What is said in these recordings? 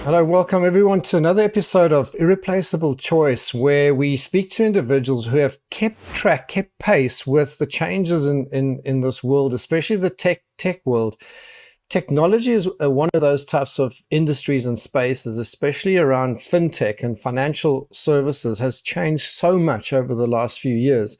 Hello, welcome everyone to another episode of Irreplaceable Choice, where we speak to individuals who have kept pace with the changes in this world, especially the tech world. Technology is one of those types of industries and spaces, especially around fintech and financial services, has changed so much over the last few years.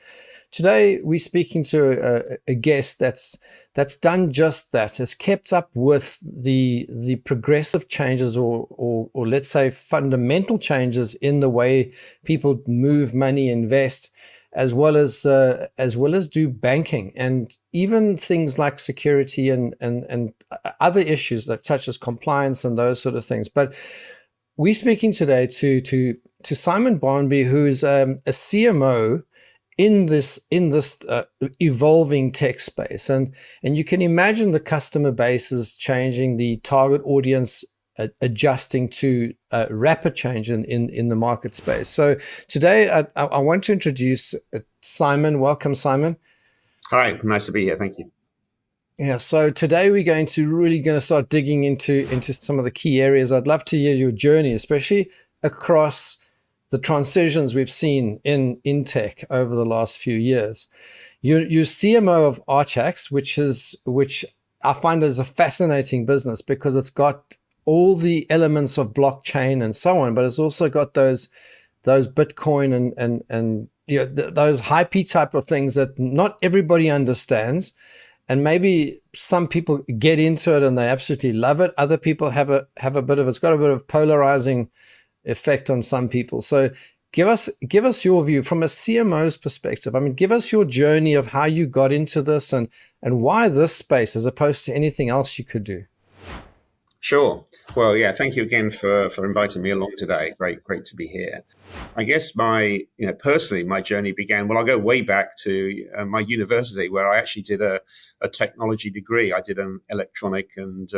Today, we're speaking to a guest that's done just that, has kept up with the progressive changes or let's say fundamental changes in the way people move money, invest, as well as do banking and even things like security and other issues that such as compliance and those sort of things. But we're speaking today to Simon Barnby, who's a CMO in this evolving tech space, and you can imagine the customer base is changing, the target audience adjusting to rapid change in the market space. So today I want to introduce Simon. Welcome, Simon. Hi, nice to be here. Thank you. Yeah, so today we're going to start digging into some of the key areas. I'd love to hear your journey, especially across the transitions we've seen in tech over the last few years. You're CMO of Archax, which I find is a fascinating business because it's got all the elements of blockchain and so on, but it's also got those Bitcoin and those hypey type of things that not everybody understands. And maybe some people get into it and they absolutely love it. Other people have a bit of, it's got a bit of polarizing effect on some people. So give us your view from a CMO's perspective. I mean, give us your journey of how you got into this and why this space as opposed to anything else you could do. Sure. Well, yeah, thank you again for inviting me along today. Great to be here. I guess personally, my journey began, well, I'll go way back to my university where I actually did a technology degree. I did an electronic and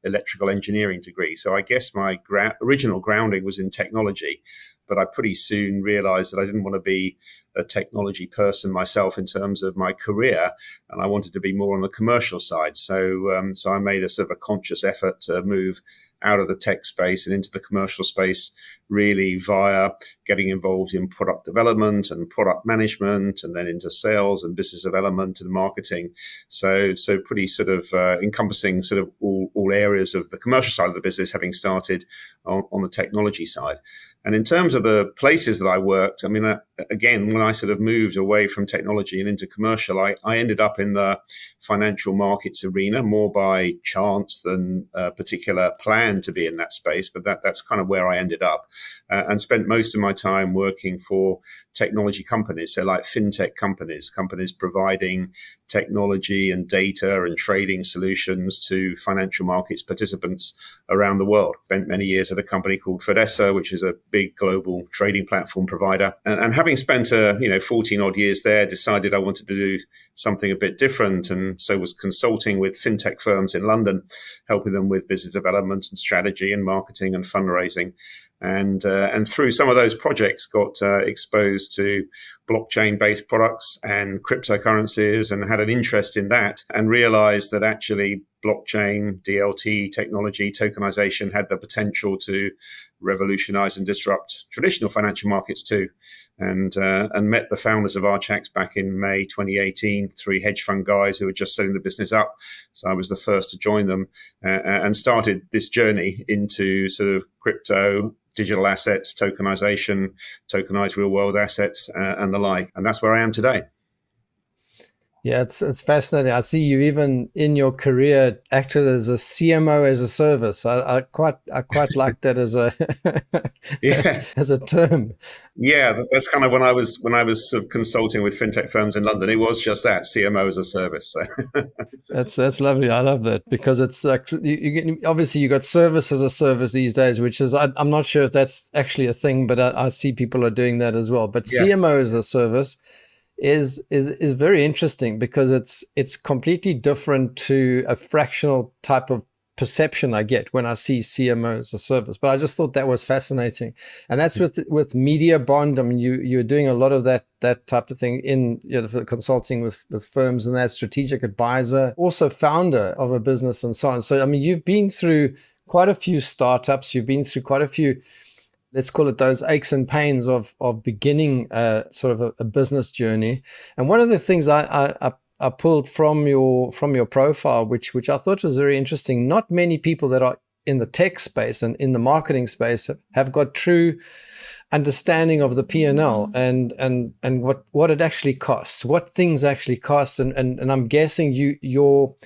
electrical engineering degree. So I guess my original grounding was in technology, but I pretty soon realized that I didn't want to be a technology person myself in terms of my career, and I wanted to be more on the commercial side. So I made a sort of a conscious effort to move out of the tech space and into the commercial space, really via getting involved in product development and product management, and then into sales and business development and marketing. So pretty sort of encompassing sort of all areas of the commercial side of the business, having started on the technology side. And in terms of the places that I worked, I mean, again, when I sort of moved away from technology and into commercial, I ended up in the financial markets arena more by chance than a particular plan to be in that space. But that's kind of where I ended up and spent most of my time working for technology companies. So like Fintech companies providing technology and data and trading solutions to financial markets participants around the world. Spent many years at a company called Fidessa, which is a big global trading platform provider. And having spent 14 odd years there, decided I wanted to do something a bit different. And so was consulting with fintech firms in London, helping them with business development and strategy and marketing and fundraising. And through some of those projects got exposed to blockchain-based products and cryptocurrencies and had an interest in that and realized that actually blockchain, DLT technology, tokenization had the potential to revolutionize and disrupt traditional financial markets too. And met the founders of Archax back in May 2018, three hedge fund guys who were just setting the business up. So I was the first to join them and started this journey into sort of crypto, digital assets, tokenization, tokenized real world assets, and the like. And that's where I am today. Yeah, it's fascinating. I see you even in your career acted as a CMO as a service. I quite like that as a Yeah. as a term. Yeah, that's kind of when I was sort of consulting with fintech firms in London. It was just that, CMO as a service. So. That's lovely. I love that because it's obviously you got service as a service these days, which is I'm not sure if that's actually a thing, but I see people are doing that as well. But Yeah. CMO as a service is very interesting because it's completely different to a fractional type of perception I get when I see CMO as a service. But I just thought that was fascinating, and that's with Media Bond. I mean, you're doing a lot of that type of thing in for consulting with firms, and that strategic advisor, also founder of a business, and so on. So I mean, you've been through quite a few startups. You've been through quite a few, let's call it those aches and pains of beginning sort of a business journey. And one of the things I pulled from your profile, which I thought was very interesting. Not many people that are in the tech space and in the marketing space have got true understanding of the P&L and what it actually costs, what things actually cost, and I'm guessing your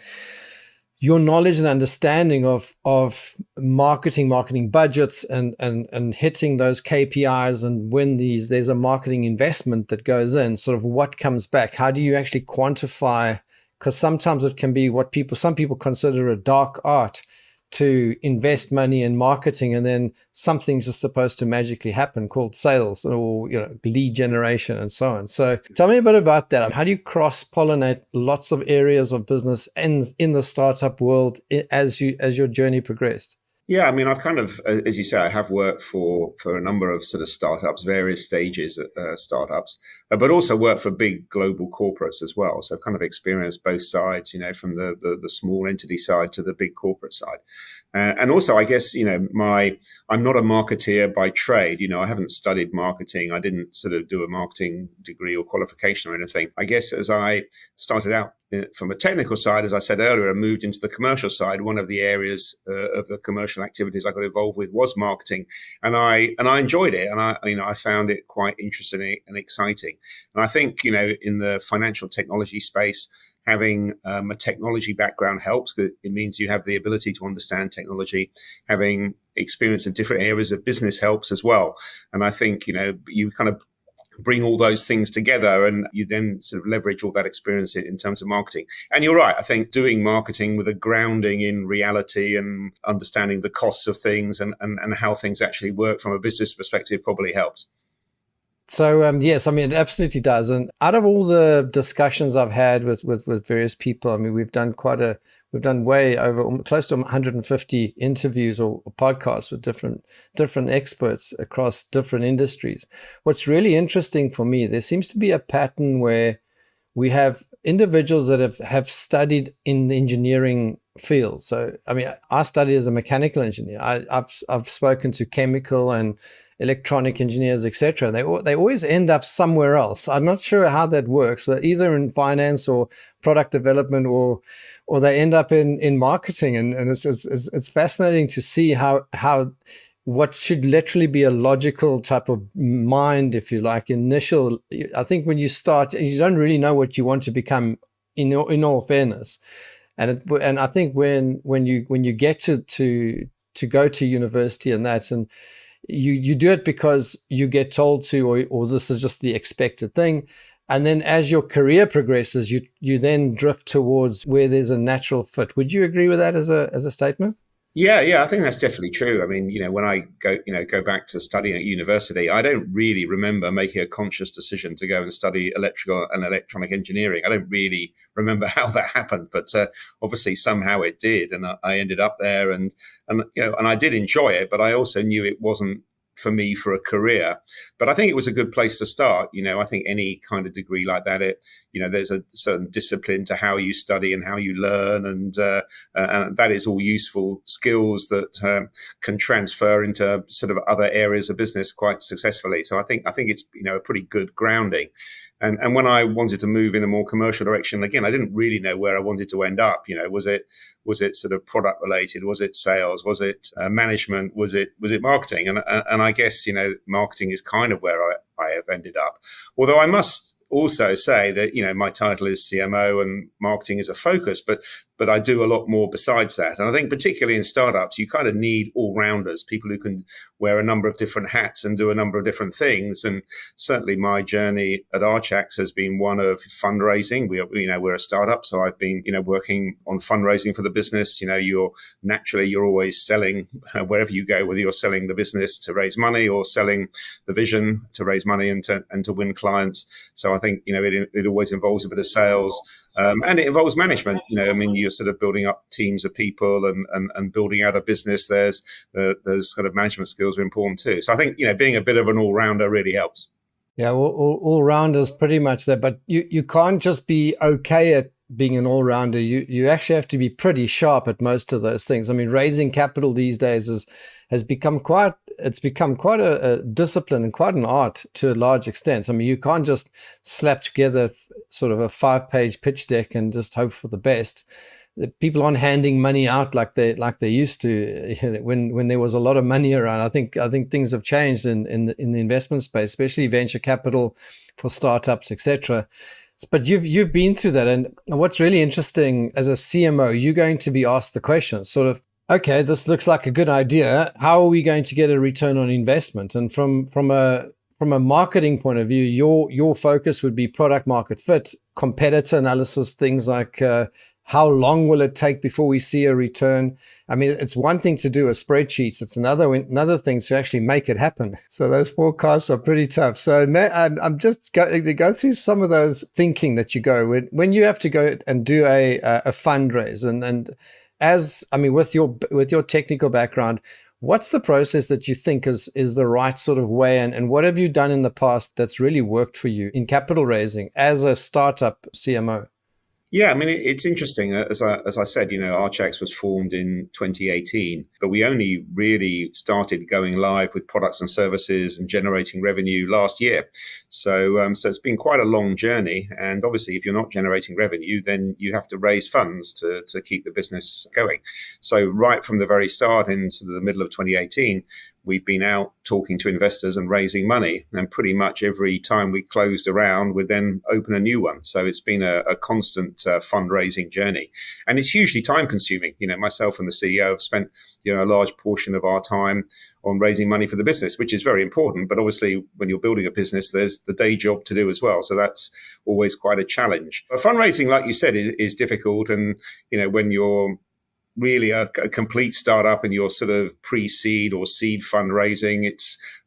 knowledge and understanding of marketing budgets and hitting those KPIs, and when there's a marketing investment that goes in, sort of what comes back. How do you actually quantify? Because sometimes it can be what some people consider a dark art to invest money in marketing, and then something's just supposed to magically happen called sales or lead generation and so on. So tell me a bit about that. How do you cross-pollinate lots of areas of business in the startup world as your journey progressed? Yeah, I mean, I've kind of, as you say, I have worked for a number of sort of startups, various stages of startups, but also worked for big global corporates as well. So kind of experienced both sides, from the small entity side to the big corporate side. And also, I guess, I'm not a marketeer by trade. I haven't studied marketing. I didn't sort of do a marketing degree or qualification or anything. I guess as I started out from a technical side, as I said earlier, I moved into the commercial side. One of the areas of the commercial activities I got involved with was marketing, and I enjoyed it, and I found it quite interesting and exciting. And I think in the financial technology space, having a technology background helps, because it means you have the ability to understand technology. Having experience of different areas of business helps as well. And I think you kind of bring all those things together, and you then sort of leverage all that experience in terms of marketing. And you're right. I think doing marketing with a grounding in reality and understanding the costs of things and how things actually work from a business perspective probably helps. So yes, I mean, it absolutely does. And out of all the discussions I've had with various people, I mean, we've done way over close to 150 interviews or podcasts with different experts across different industries. What's really interesting for me, there seems to be a pattern where we have individuals that have studied in the engineering field. So, I mean, I studied as a mechanical engineer. I've spoken to chemical and electronic engineers, etc. They always end up somewhere else. I'm not sure how that works, either in finance or product development, or they end up in marketing. And it's fascinating to see how what should literally be a logical type of mind, if you like, initial. I think when you start, you don't really know what you want to become. In all fairness, and I think when you get to go to university and that, and you do it because you get told to, or this is just the expected thing. And then as your career progresses, you then drift towards where there's a natural fit. Would you agree with that as a statement? Yeah, I think that's definitely true. I mean, when I go back to studying at university, I don't really remember making a conscious decision to go and study electrical and electronic engineering. I don't really remember how that happened, but obviously somehow it did, and I ended up there, and I did enjoy it, but I also knew it wasn't for me for a career. But I think it was a good place to start. I think any kind of degree like that, there's a certain discipline to how you study and how you learn, and that is all useful skills that can transfer into sort of other areas of business quite successfully. So I think it's a pretty good grounding. And when I wanted to move in a more commercial direction, again, I didn't really know where I wanted to end up. Was it sort of product related? Was it sales? Was it management? Was it marketing? And I guess marketing is kind of where I have ended up. Although I must also say that my title is CMO and marketing is a focus, but I do a lot more besides that. And I think particularly in startups, you kind of need all-rounders, people who can wear a number of different hats and do a number of different things. And certainly my journey at Archax has been one of fundraising. We're a startup, so I've been working on fundraising for the business. You're always selling wherever you go, whether you're selling the business to raise money or selling the vision to raise money and to win clients. So I think it always involves a bit of sales, and it involves management. You're sort of building up teams of people and building out a business. There's kind of management skills are important too. So I think being a bit of an all-rounder really helps. Yeah, all rounders pretty much there, but you can't just be okay being an all-rounder, you actually have to be pretty sharp at most of those things. I mean, raising capital these days has become quite a discipline and quite an art to a large extent. I mean, you can't just slap together sort of a 5-page pitch deck and just hope for the best. People aren't handing money out like they used to, when there was a lot of money around. I think things have changed in the investment space, especially venture capital for startups, etc. But you've been through that, and what's really interesting as a CMO, you're going to be asked the question, sort of, okay, this looks like a good idea. How are we going to get a return on investment? And from a marketing point of view, your focus would be product market fit, competitor analysis, things like how long will it take before we see a return? I mean, it's one thing to do a spreadsheet. It's another thing to actually make it happen. So those forecasts are pretty tough. So I'm just going to go through some of those thinking that you go when you have to go and do a fundraise. And as, I mean, with your technical background, what's the process that you think is the right sort of way? And what have you done in the past that's really worked for you in capital raising as a startup CMO? Yeah, I mean, it's interesting. As I said, Archax was formed in 2018, but we only really started going live with products and services and generating revenue last year. So it's been quite a long journey. And obviously, if you're not generating revenue, then you have to raise funds to keep the business going. So right from the very start into the middle of 2018, we've been out talking to investors and raising money. And pretty much every time we closed a round, we'd then open a new one. So it's been a constant fundraising journey. And it's hugely time consuming. Myself and the CEO have spent a large portion of our time on raising money for the business, which is very important. But obviously, when you're building a business, there's the day job to do as well. So that's always quite a challenge. But fundraising, like you said, is difficult. And, when you're really a complete startup and you're sort of pre-seed or seed fundraising,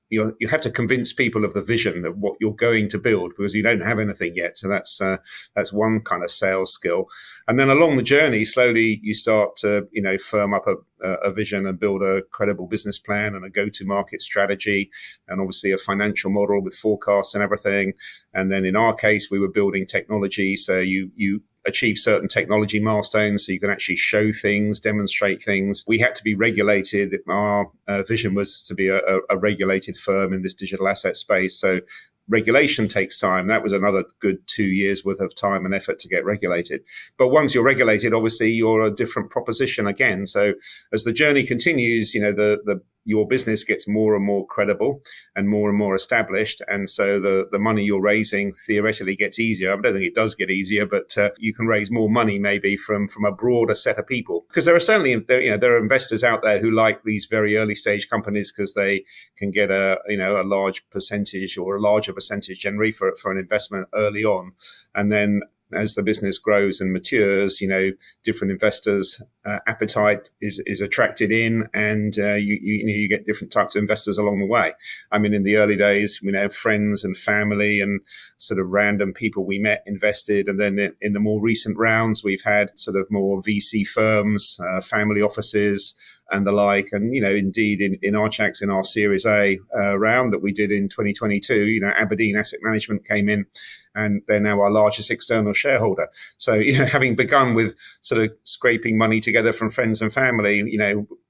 you have to convince people of the vision of what you're going to build because you don't have anything yet. So that's one kind of sales skill. And then along the journey, slowly you start to firm up a vision and build a credible business plan and a go-to-market strategy, and obviously a financial model with forecasts and everything. And then in our case, we were building technology, so you achieve certain technology milestones so you can actually show things, demonstrate things. We had to be regulated. Our vision was to be a regulated firm in this digital asset space. So regulation takes time. That was another good 2 years worth of time and effort to get regulated. But once you're regulated, obviously you're a different proposition again. So as the journey continues, your business gets more and more credible and more established. And so the money you're raising theoretically gets easier. I don't think it does get easier, but you can raise more money maybe from a broader set of people. Because there are investors out there who like these very early stage companies because they can get a large percentage or a larger percentage generally for an investment early on. And then as the business grows and matures, different investors' appetite is attracted in, and you get different types of investors along the way. I mean, in the early days, friends and family and sort of random people we met invested, and then in the more recent rounds, we've had sort of more VC firms, family offices, and the like. And, indeed, in Archax, in our Series A round that we did in 2022, Aberdeen Asset Management came in, and they're now our largest external shareholder. So, having begun with sort of scraping money together from friends and family,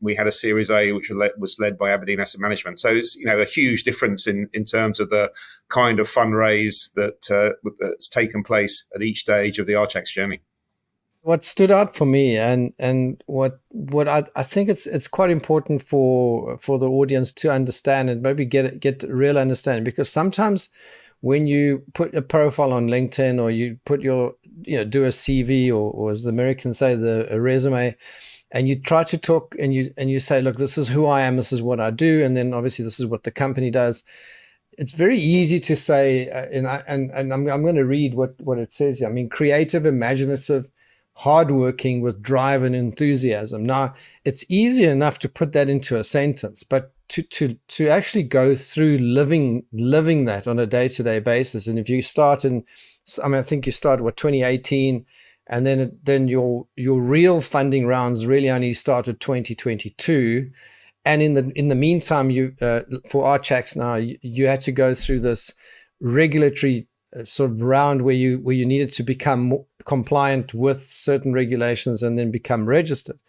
we had a Series A which was led by Aberdeen Asset Management. So it's, a huge difference in terms of the kind of fundraise that's taken place at each stage of the Archax journey. What stood out for me, and what I think it's quite important for the audience to understand and maybe get real understanding, because sometimes when you put a profile on LinkedIn or you put do a CV or as the Americans say, a resume, and you try to talk and you say, look, this is who I am, this is what I do, and then obviously this is what the company does. It's very easy to say, and I'm going to read what it says here. I mean, creative, imaginative, hardworking with drive and enthusiasm. Now, it's easy enough to put that into a sentence, but to actually go through living that on a day-to-day basis. And if you start I think you start 2018, and then your real funding rounds really only started 2022. And in the meantime, you for Archax now, you had to go through this regulatory sort of round where you needed to become compliant with certain regulations and then become registered.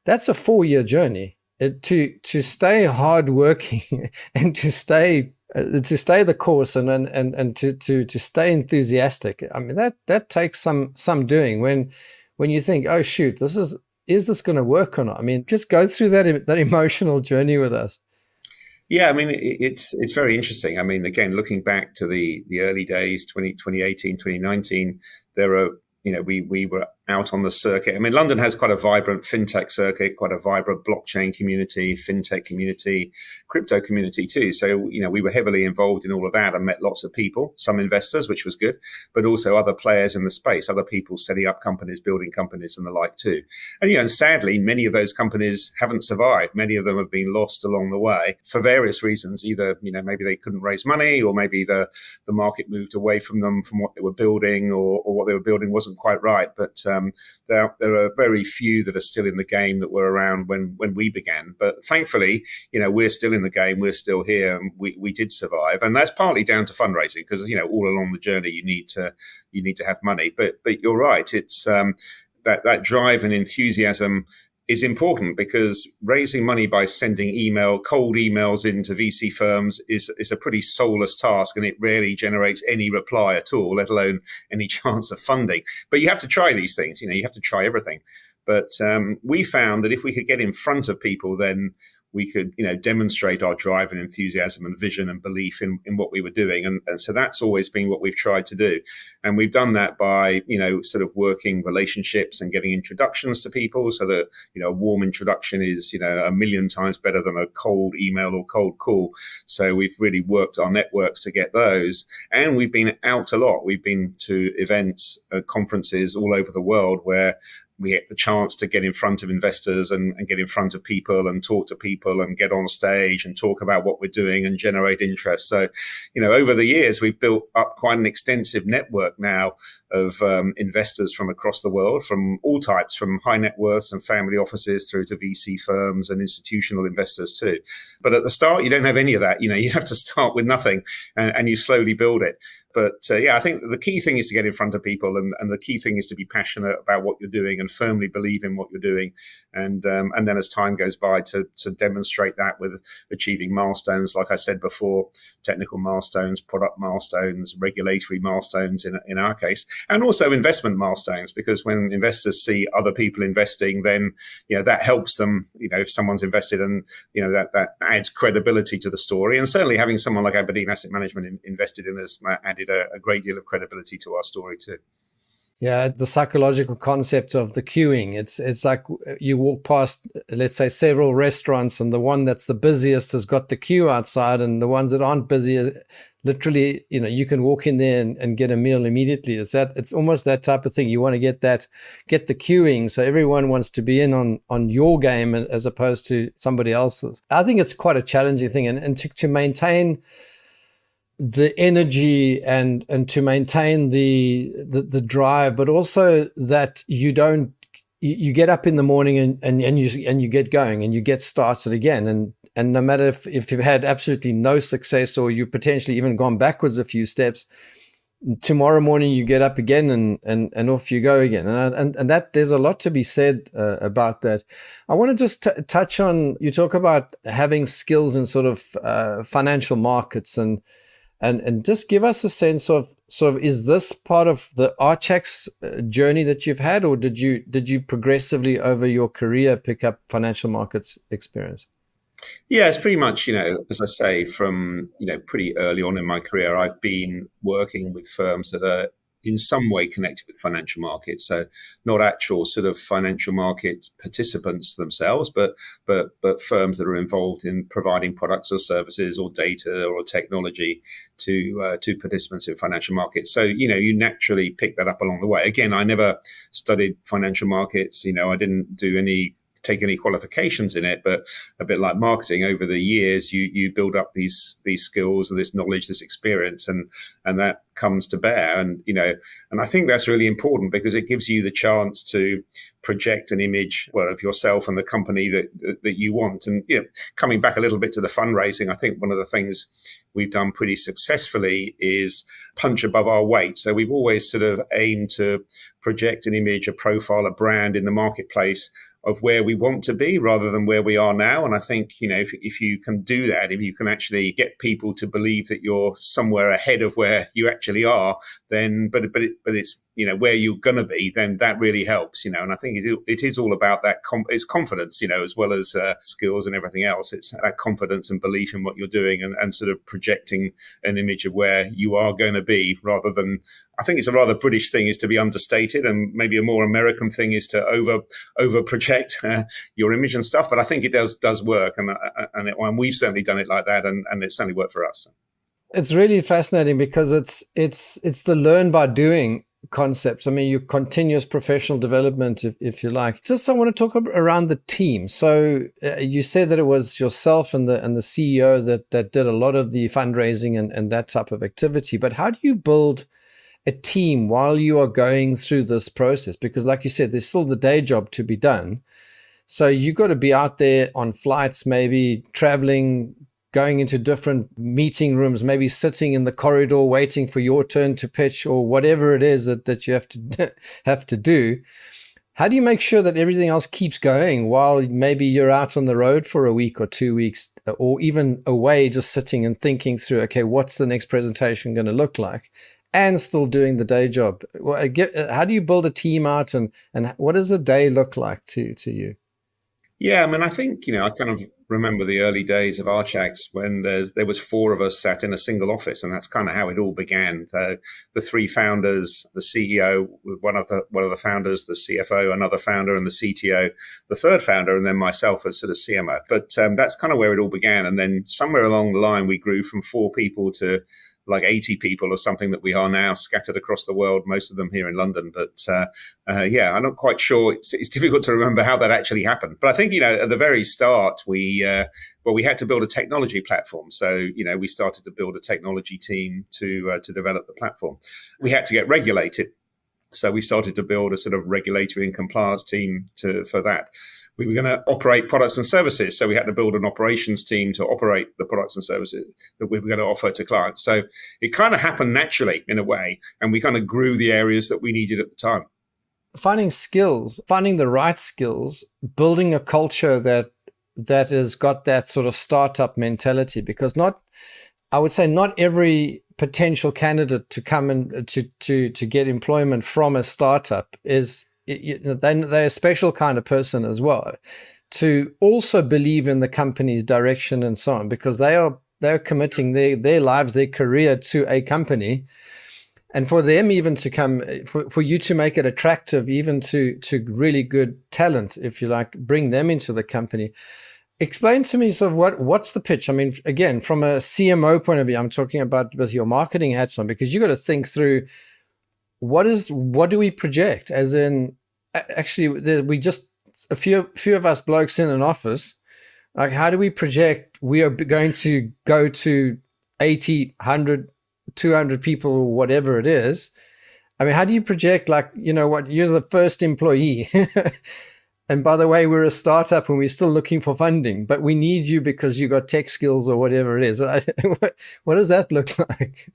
That's a 4-year journey. To stay hardworking and to stay the course and to stay enthusiastic. I mean, that takes some doing when you think, oh shoot, is this going to work or not? I mean, just go through that emotional journey with us. Yeah, I mean, it's very interesting. I mean, again, looking back to the early days, 2018, 2019, there are, we were out on the circuit. I mean, London has quite a vibrant fintech circuit, quite a vibrant blockchain community, fintech community, crypto community too. So, we were heavily involved in all of that and met lots of people, some investors, which was good, but also other players in the space, other people setting up companies, building companies and the like too. And, and sadly, many of those companies haven't survived. Many of them have been lost along the way for various reasons. Either, maybe they couldn't raise money, or maybe the market moved away from them, from what they were building, or what they were building wasn't quite right. But there are very few that are still in the game that were around when we began. But thankfully, we're still in the game. We're still here, and we did survive. And that's partly down to fundraising, because all along the journey you need to have money. But you're right. It's that drive and enthusiasm is important, because raising money by sending cold emails into VC firms is a pretty soulless task, and it rarely generates any reply at all, let alone any chance of funding. But you have to try these things, you have to try everything. But we found that if we could get in front of people, then we could, demonstrate our drive and enthusiasm and vision and belief in what we were doing. And so that's always been what we've tried to do. And we've done that by, sort of working relationships and getting introductions to people, so that, a warm introduction is, 1,000,000 times better than a cold email or cold call. So we've really worked our networks to get those. And we've been out a lot. We've been to events, conferences all over the world where we get the chance to get in front of investors and get in front of people and talk to people and get on stage and talk about what we're doing and generate interest. So, over the years, we've built up quite an extensive network now of investors from across the world, from all types, from high net worths and family offices through to VC firms and institutional investors too. But at the start, you don't have any of that. You have to start with nothing and you slowly build it. But I think the key thing is to get in front of people, and the key thing is to be passionate about what you're doing and firmly believe in what you're doing. And then as time goes by, to demonstrate that with achieving milestones, like I said before, technical milestones, product milestones, regulatory milestones in our case, and also investment milestones, because when investors see other people investing, then, that helps them, if someone's invested, and, that adds credibility to the story. And certainly having someone like Aberdeen Asset Management invested in us added a great deal of credibility to our story too. Yeah, the psychological concept of the queuing. It's like you walk past, let's say, several restaurants, and the one that's the busiest has got the queue outside, and the ones that aren't busy, literally, you can walk in there and get a meal immediately. It's almost that type of thing. You want to get the queuing, so everyone wants to be in on your game as opposed to somebody else's. I think it's quite a challenging thing, and to maintain the energy and to maintain the drive, but also that you get up in the morning and you get going and you get started again, and no matter if you've had absolutely no success, or you potentially even gone backwards a few steps, tomorrow morning you get up again and off you go again. And that there's a lot to be said about that. I want to just touch on, you talk about having skills in sort of financial markets, and just give us a sense of sort of, is this part of the Archax journey that you've had, or did you progressively over your career pick up financial markets experience? Yeah, it's pretty much, as I say, from, pretty early on in my career, I've been working with firms that are in some way connected with financial markets. So not actual sort of financial market participants themselves, but firms that are involved in providing products or services or data or technology to participants in financial markets. So, you naturally pick that up along the way. Again, I never studied financial markets. I didn't do any take any qualifications in it, but a bit like marketing, over the years, you build up these skills and this knowledge, this experience, and that comes to bear. And, and I think that's really important because it gives you the chance to project an image, well, of yourself and the company that you want. And, coming back a little bit to the fundraising, I think one of the things we've done pretty successfully is punch above our weight. So we've always sort of aimed to project an image, a profile, a brand in the marketplace of where we want to be rather than where we are now. And I think, if you can do that, if you can actually get people to believe that you're somewhere ahead of where you actually are, then, but it's, where you're going to be, then that really helps, and I think it is all about that. It's confidence, as well as skills and everything else. It's that confidence and belief in what you're doing and sort of projecting an image of where you are going to be rather than, I think it's a rather British thing is to be understated, and maybe a more American thing is to over project your image and stuff. But I think it does work, and we've certainly done it like that, and it certainly worked for us. It's really fascinating because it's the learn by doing concepts. I mean, your continuous professional development, if you like. Just I want to talk around the team. So you said that it was yourself and the CEO that did a lot of the fundraising and that type of activity. But how do you build a team while you are going through this process? Because like you said, there's still the day job to be done. So you got to be out there on flights, maybe traveling, going into different meeting rooms, maybe sitting in the corridor waiting for your turn to pitch or whatever it is that you have to do. How do you make sure that everything else keeps going while maybe you're out on the road for a week or 2 weeks or even away, just sitting and thinking through, okay, what's the next presentation going to look like, and still doing the day job? How do you build a team out, and what does a day look like to you? Yeah, I mean, I think, I kind of remember the early days of Archax when there was 4 of us sat in a single office, and that's kind of how it all began. The 3 founders, the CEO, one of the founders, the CFO, another founder, and the CTO, the third founder, and then myself as sort of CMO. But that's kind of where it all began. And then somewhere along the line, we grew from 4 people to like 80 people or something that we are now, scattered across the world, most of them here in London. But I'm not quite sure. It's difficult to remember how that actually happened. But I think, at the very start, we had to build a technology platform. So, we started to build a technology team to develop the platform. We had to get regulated. So we started to build a sort of regulatory and compliance team for that. We were going to operate products and services. So we had to build an operations team to operate the products and services that we were going to offer to clients. So it kind of happened naturally in a way. And we kind of grew the areas that we needed at the time. Finding the right skills, building a culture that has got that sort of startup mentality, because I would say not every potential candidate to come and to get employment from a startup they're a special kind of person as well, to also believe in the company's direction and so on, because they're committing their lives, their career to a company. And for them even to come, for you to make it attractive even to really good talent, if you like, bring them into the company. Explain to me sort of what's the pitch? I mean, again, from a CMO point of view, I'm talking about with your marketing hats on, because you got to think through what do we project? As in, actually, we just a few of us blokes in an office. Like, how do we project we are going to go to 80, 100, 200 people, or whatever it is? I mean, how do you project, like, you're the first employee? And by the way, we're a startup and we're still looking for funding, but we need you because you got tech skills or whatever it is. What does that look like?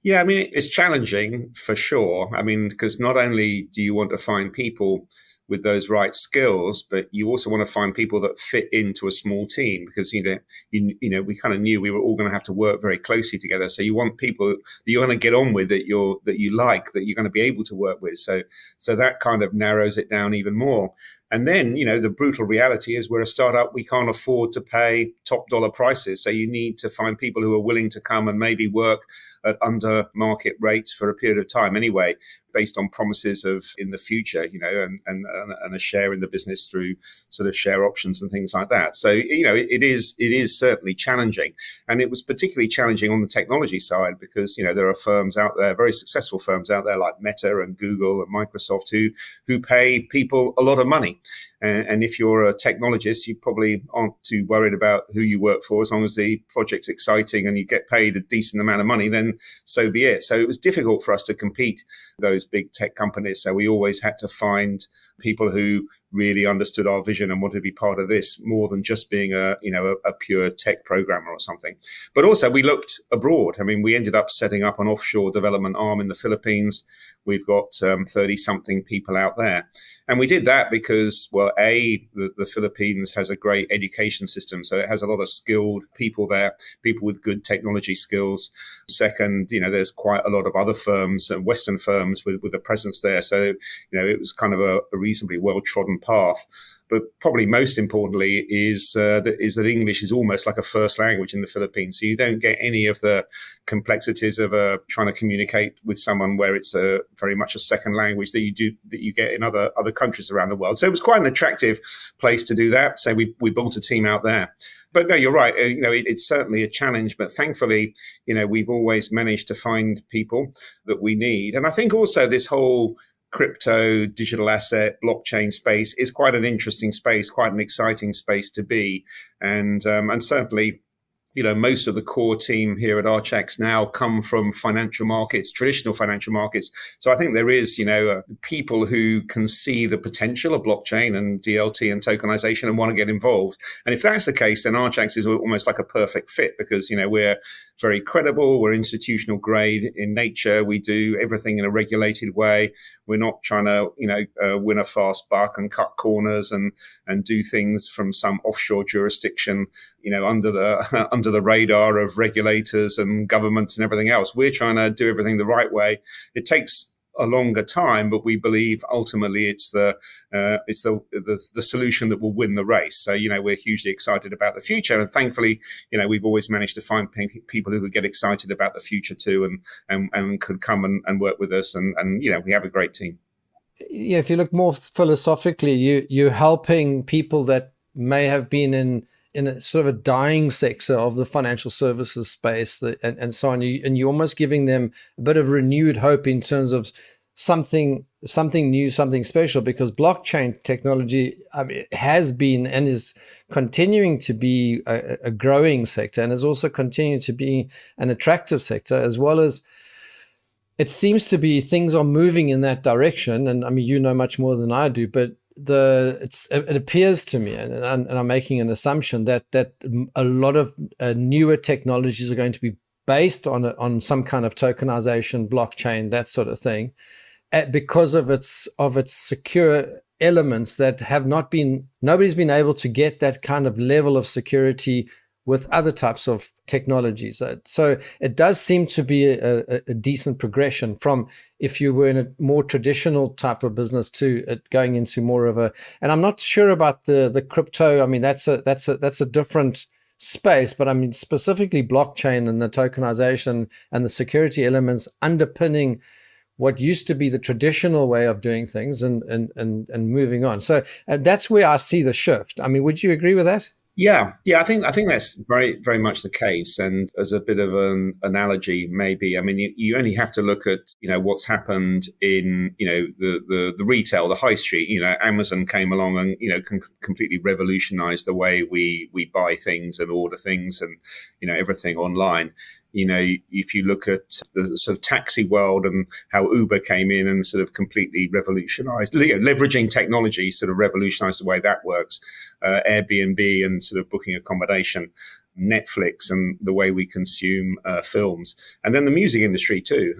Yeah, I mean, it's challenging for sure. I mean, because not only do you want to find people with those right skills, but you also want to find people that fit into a small team, because we kind of knew we were all going to have to work very closely together. So you want people that you're going to get on with, that you're going to be able to work with. So that kind of narrows it down even more. And then, the brutal reality is we're a startup. We can't afford to pay top dollar prices. So you need to find people who are willing to come and maybe work at under market rates for a period of time anyway, based on promises of in the future, and a share in the business through sort of share options and things like that. So, it is certainly challenging. And it was particularly challenging on the technology side because, there are firms out there, very successful firms out there like Meta and Google and Microsoft who pay people a lot of money. And if you're a technologist, you probably aren't too worried about who you work for. As long as the project's exciting and you get paid a decent amount of money, then so be it. So it was difficult for us to compete with those big tech companies. So we always had to find people who really understood our vision and wanted to be part of this more than just being a pure tech programmer or something. But also we looked abroad. I mean, we ended up setting up an offshore development arm in the Philippines. We've got 30 something people out there. And we did that because, well, the Philippines has a great education system. So it has a lot of skilled people there, people with good technology skills. Second, there's quite a lot of other firms and Western firms with a presence there. So, it was kind of a reasonably well-trodden path. But probably most importantly is that English is almost like a first language in the Philippines. So you don't get any of the complexities of trying to communicate with someone where it's very much a second language that you get in other countries around the world. So it was quite an attractive place to do that. So we built a team out there. But no, you're right. It's certainly a challenge, but thankfully, we've always managed to find people that we need. And I think also this whole crypto, digital asset, blockchain space is quite an interesting space, quite an exciting space to be. And certainly, most of the core team here at Archax now come from financial markets, traditional financial markets. So I think there is, people who can see the potential of blockchain and DLT and tokenization and want to get involved. And if that's the case, then Archax is almost like a perfect fit because, we're very credible. We're institutional grade in nature. We do everything in a regulated way. We're not trying to, win a fast buck and cut corners and do things from some offshore jurisdiction, under the radar of regulators and governments and everything else. We're trying to do everything the right way. It takes a longer time, but we believe ultimately it's the solution that will win the race. So, we're hugely excited about the future. And thankfully, we've always managed to find people who could get excited about the future too and could come and work with us. And we have a great team. Yeah, if you look more philosophically, you're helping people that may have been in a sort of a dying sector of the financial services space and so on. And you're almost giving them a bit of renewed hope in terms of something new, something special, because blockchain technology has been and is continuing to be a growing sector and is also continuing to be an attractive sector, as well as it seems to be things are moving in that direction. And much more than I do, but it appears to me, and I'm making an assumption that a lot of newer technologies are going to be based on some kind of tokenization, blockchain, that sort of thing, because of its secure elements that nobody's been able to get that kind of level of security with other types of technologies. So it does seem to be a decent progression from if you were in a more traditional type of business to it going into more of a, and I'm not sure about the crypto. That's a different space, but specifically blockchain and the tokenization and the security elements underpinning what used to be the traditional way of doing things and moving on. So that's where I see the shift. Would you agree with that? Yeah, I think that's very, very much the case. And as a bit of an analogy, maybe, you only have to look at, what's happened in, the retail, the high street. Amazon came along and, completely revolutionized the way we buy things and order things and, everything online. If you look at the sort of taxi world and how Uber came in and sort of completely revolutionized, leveraging technology, sort of revolutionized the way that works, Airbnb and sort of booking accommodation, Netflix and the way we consume films, and then the music industry too.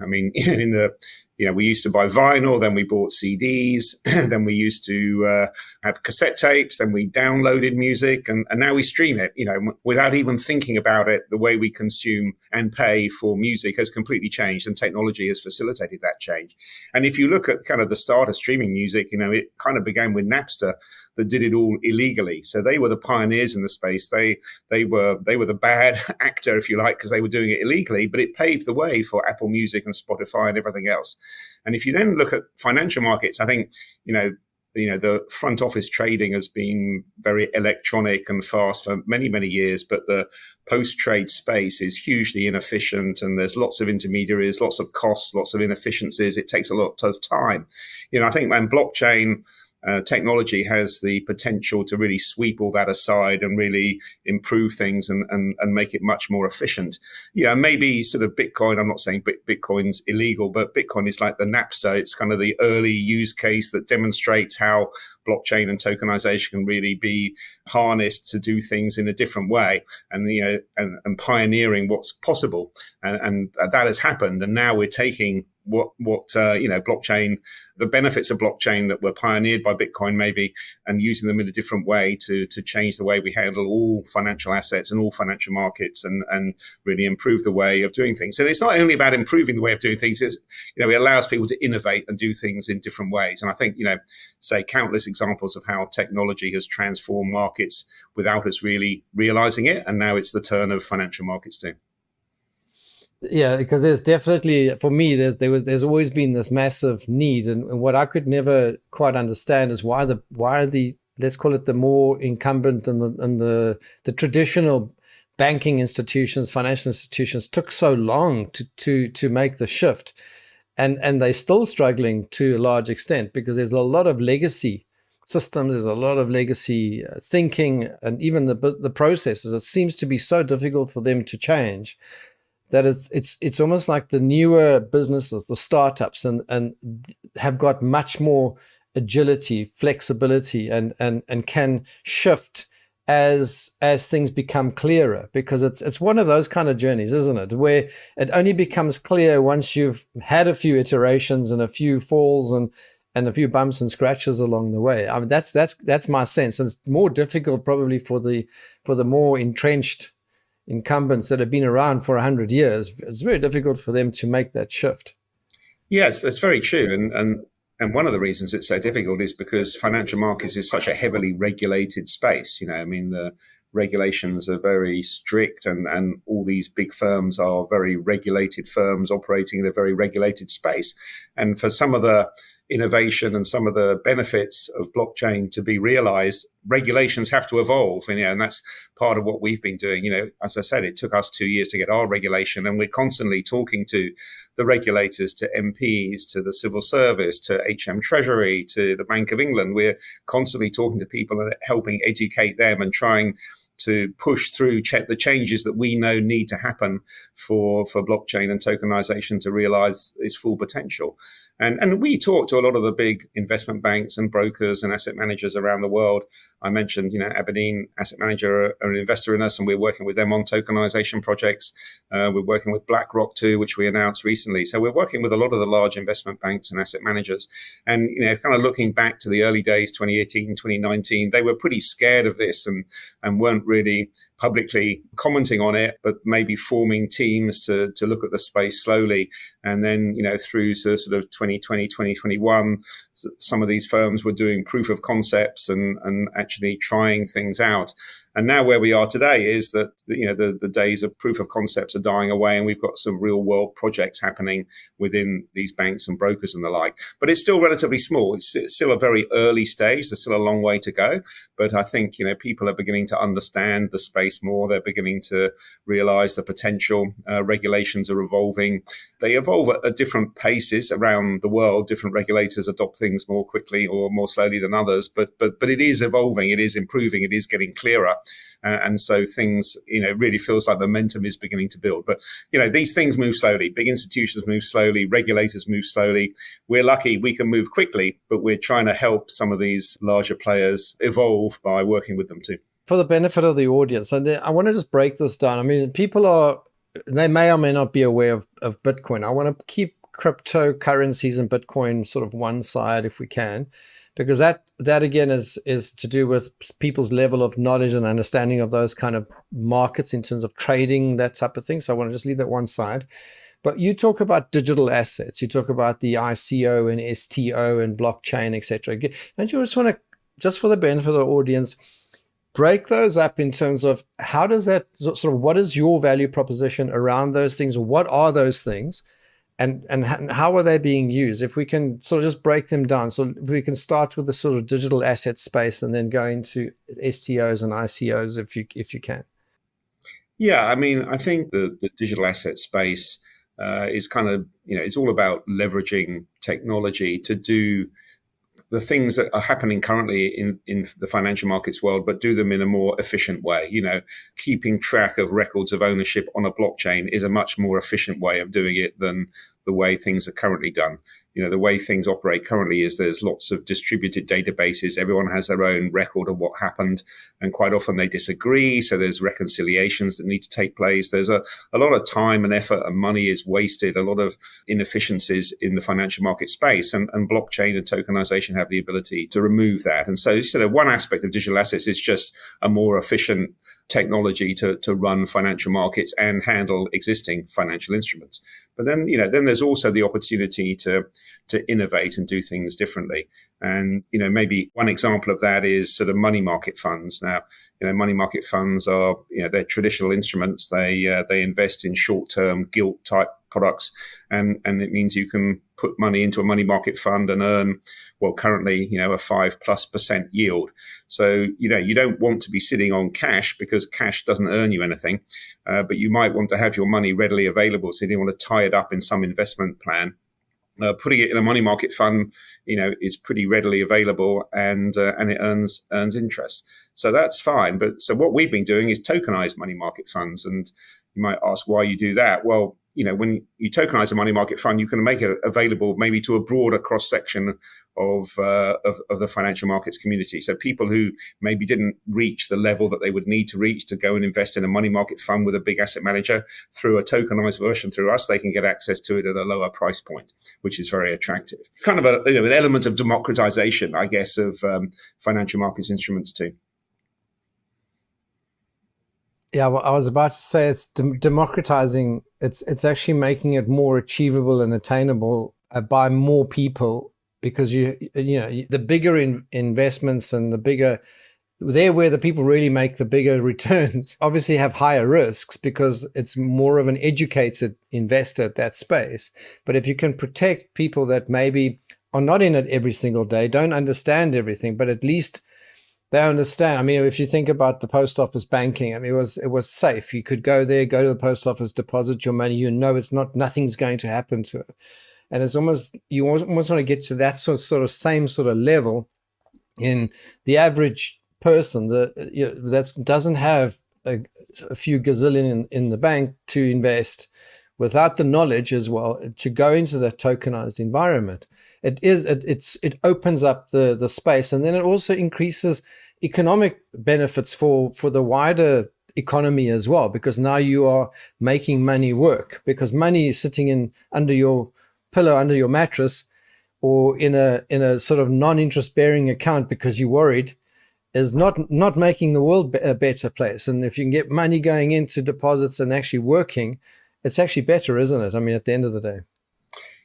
We used to buy vinyl, then we bought CDs, then we used to have cassette tapes, then we downloaded music, and now we stream it, without even thinking about it. The way we consume and pay for music has completely changed, and technology has facilitated that change. And if you look at kind of the start of streaming music, it kind of began with Napster that did it all illegally. So they were the pioneers in the space. They were the bad actor, if you like, because they were doing it illegally, but it paved the way for Apple Music and Spotify and everything else. And if you then look at financial markets, I think, the front office trading has been very electronic and fast for many, many years, but the post-trade space is hugely inefficient and there's lots of intermediaries, lots of costs, lots of inefficiencies. It takes a lot of time. I think when blockchain technology has the potential to really sweep all that aside and really improve things and make it much more efficient. Maybe sort of Bitcoin, I'm not saying Bitcoin's illegal, but Bitcoin is like the Napster. It's kind of the early use case that demonstrates how blockchain and tokenization can really be harnessed to do things in a different way, and pioneering what's possible, and that has happened. And now we're taking blockchain, the benefits of blockchain that were pioneered by Bitcoin maybe, and using them in a different way to change the way we handle all financial assets and all financial markets, and really improve the way of doing things. And it's not only about improving the way of doing things, it allows people to innovate and do things in different ways. And I think, say countless examples of how technology has transformed markets without us really realizing it. And now it's the turn of financial markets too. Yeah, because there's definitely, for me, there's always been this massive need, and what I could never quite understand is why the let's call it the more incumbent and the traditional banking institutions, financial institutions took so long to make the shift, and they're still struggling to a large extent because there's a lot of legacy systems, there's a lot of legacy thinking, and even the processes. It seems to be so difficult for them to change that it's almost like the newer businesses, the startups, and have got much more agility, flexibility, and can shift as things become clearer, because it's one of those kind of journeys, isn't it, where it only becomes clear once you've had a few iterations and a few falls and a few bumps and scratches along the way. I mean, that's my sense. It's more difficult probably for the more entrenched incumbents that have been around for 100 years. It's very difficult for them to make that shift. Yes, that's very true. And one of the reasons it's so difficult is because financial markets is such a heavily regulated space. The regulations are very strict, and all these big firms are very regulated firms operating in a very regulated space. And for some of the innovation and some of the benefits of blockchain to be realized, regulations have to evolve. And that's part of what we've been doing. As I said, it took us 2 years to get our regulation, and we're constantly talking to the regulators, to MPs, to the civil service, to HM Treasury, to the Bank of England. We're constantly talking to people and helping educate them and trying to push through the changes that we know need to happen for blockchain and tokenization to realize its full potential. And we talk to a lot of the big investment banks and brokers and asset managers around the world. I mentioned, Aberdeen Asset Manager are an investor in us, and we're working with them on tokenization projects. We're working with BlackRock too, which we announced recently. So we're working with a lot of the large investment banks and asset managers. And, kind of looking back to the early days, 2018, 2019, they were pretty scared of this and weren't really publicly commenting on it, but maybe forming teams to look at the space slowly. And then, through to sort of 2020, 2021, some of these firms were doing proof of concepts and actually trying things out. And now where we are today is that, the days of proof of concepts are dying away, and we've got some real world projects happening within these banks and brokers and the like. But it's still relatively small. It's still a very early stage. There's still a long way to go. But I think, people are beginning to understand the space more. They're beginning to realize the potential. Regulations are evolving. They evolve at different paces around the world. Different regulators adopt things more quickly or more slowly than others. But it is evolving. It is improving. It is getting clearer. And so things, really feels like momentum is beginning to build. But, these things move slowly. Big institutions move slowly. Regulators move slowly. We're lucky we can move quickly, but we're trying to help some of these larger players evolve by working with them too. For the benefit of the audience, and I want to just break this down. I mean, they may or may not be aware of Bitcoin. I want to keep cryptocurrencies and Bitcoin sort of one side if we can, because that again is to do with people's level of knowledge and understanding of those kind of markets in terms of trading, that type of thing. So I want to just leave that one side. But you talk about digital assets, you talk about the ICO and STO and blockchain, etc. Don't you just want to, just for the benefit of the audience, break those up in terms of how does that sort of, what is your value proposition around those things? What are those things? And how are they being used? If we can sort of just break them down. So if we can start with the sort of digital asset space and then go into STOs and ICOs if you can. Yeah, I mean, I think the digital asset space is kind of, it's all about leveraging technology to do the things that are happening currently in the financial markets world, but do them in a more efficient way. Keeping track of records of ownership on a blockchain is a much more efficient way of doing it than the way things are currently done. The way things operate currently is there's lots of distributed databases. Everyone has their own record of what happened, and quite often they disagree. So there's reconciliations that need to take place. There's a lot of time and effort and money is wasted, a lot of inefficiencies in the financial market space, and blockchain and tokenization have the ability to remove that. And so one aspect of digital assets is just a more efficient technology to run financial markets and handle existing financial instruments. But then, then there's also the opportunity to innovate and do things differently. And, maybe one example of that is sort of money market funds. Now, money market funds are, they're traditional instruments. They invest in short-term gilt type products, and it means you can put money into a money market fund and earn, currently, a 5+% yield. So, you don't want to be sitting on cash because cash doesn't earn you anything, but you might want to have your money readily available. So you want to tie it up in some investment plan. Putting it in a money market fund, is pretty readily available, and it earns interest. So that's fine. But so what we've been doing is tokenize money market funds, and you might ask why you do that. Well, when you tokenize a money market fund, you can make it available maybe to a broader cross section of the financial markets community. So people who maybe didn't reach the level that they would need to reach to go and invest in a money market fund with a big asset manager, through a tokenized version through us, they can get access to it at a lower price point, which is very attractive. Kind of an element of democratization, I guess, of financial markets instruments too. Yeah, well, I was about to say it's democratizing. It's actually making it more achievable and attainable by more people, because the bigger investments and the bigger, they're where the people really make the bigger returns. Obviously have higher risks because it's more of an educated investor at that space. But if you can protect people that maybe are not in it every single day, don't understand everything, but at least they understand. I mean, if you think about the post office banking, I mean, it was safe. You could go there, go to the post office, deposit your money. Nothing's going to happen to it. And it's you almost want to get to that same sort of level in the average person that doesn't have a few gazillion in the bank to invest, without the knowledge as well, to go into that tokenized environment. It opens up the space, and then it also increases economic benefits for the wider economy as well, because now you are making money work, because money sitting under your pillow, under your mattress, or in a sort of non-interest bearing account because you're worried, is not making the world a better place. And if you can get money going into deposits and actually working, it's actually better, isn't it? I mean, at the end of the day.